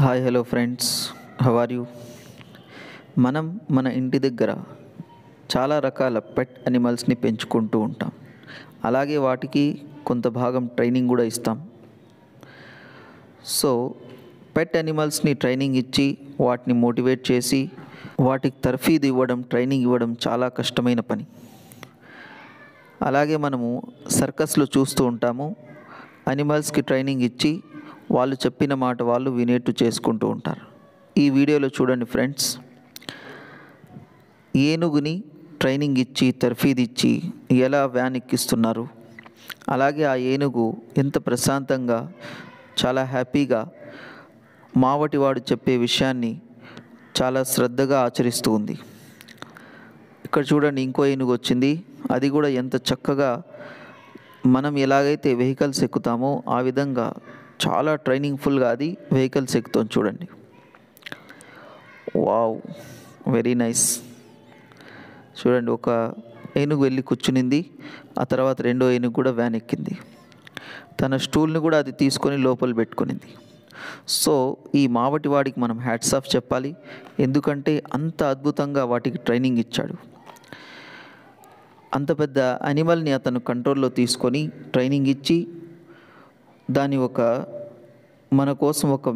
Hi hello friends, how are you? మనం మన ఇంటి దగ్గర చాలా రకాల పెట్ అనిమల్స్ని పెంచుకుంటూ ఉంటాం. అలాగే వాటికి కొంత భాగం ట్రైనింగ్ కూడా ఇస్తాం. సో పెట్ అనిమల్స్ని ట్రైనింగ్ ఇచ్చి వాటిని మోటివేట్ చేసి వాటికి తర్ఫీదు ఇవ్వడం, ట్రైనింగ్ ఇవ్వడం చాలా కష్టమైన పని. అలాగే మనము సర్కస్లో చూస్తూ ఉంటాము. అనిమల్స్కి ట్రైనింగ్ ఇచ్చి వాళ్ళు చెప్పిన మాట వాళ్ళు వినేట్టు చేసుకుంటూ ఉంటారు. ఈ వీడియోలో చూడండి ఫ్రెండ్స్, ఏనుగుని ట్రైనింగ్ ఇచ్చి తర్ఫీదు ఇచ్చి ఎలా వ్యాన్ ఎక్కిస్తున్నారు. అలాగే ఆ ఏనుగు ఎంత ప్రశాంతంగా చాలా హ్యాపీగా మావటివాడు చెప్పే విషయాన్ని చాలా శ్రద్ధగా ఆచరిస్తూ ఉంది. ఇక్కడ చూడండి, ఇంకో ఏనుగు వచ్చింది. అది కూడా ఎంత చక్కగా మనం ఎలాగైతే వెహికల్స్ ఎక్కుతామో ఆ విధంగా చాలా ట్రైనింగ్ ఫుల్గా అది వెహికల్స్ ఎక్కుతాం. చూడండి, వావ్, వెరీ నైస్. చూడండి, ఒక ఏనుగు వెళ్ళి కూర్చునింది, ఆ తర్వాత రెండో ఏనుగు కూడా వ్యాన్ ఎక్కింది. తన స్టూల్ని కూడా అది తీసుకొని లోపల పెట్టుకునింది. సో ఈ మావటి వాడికి మనం హ్యాట్స్ ఆఫ్ చెప్పాలి, ఎందుకంటే అంత అద్భుతంగా వాటికి ట్రైనింగ్ ఇచ్చాడు. అంత పెద్ద అనిమల్ని అతను కంట్రోల్లో తీసుకొని ట్రైనింగ్ ఇచ్చి దాన్ని మన కోసం ఒక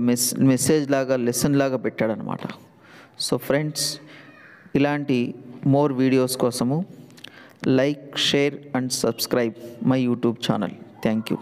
మెసేజ్ లాగా, లెసన్ లాగా పెట్టాడనమాట. సో ఫ్రెండ్స్, ఇలాంటి మోర్ వీడియోస్ కోసము like, share and subscribe my YouTube channel. Thank you.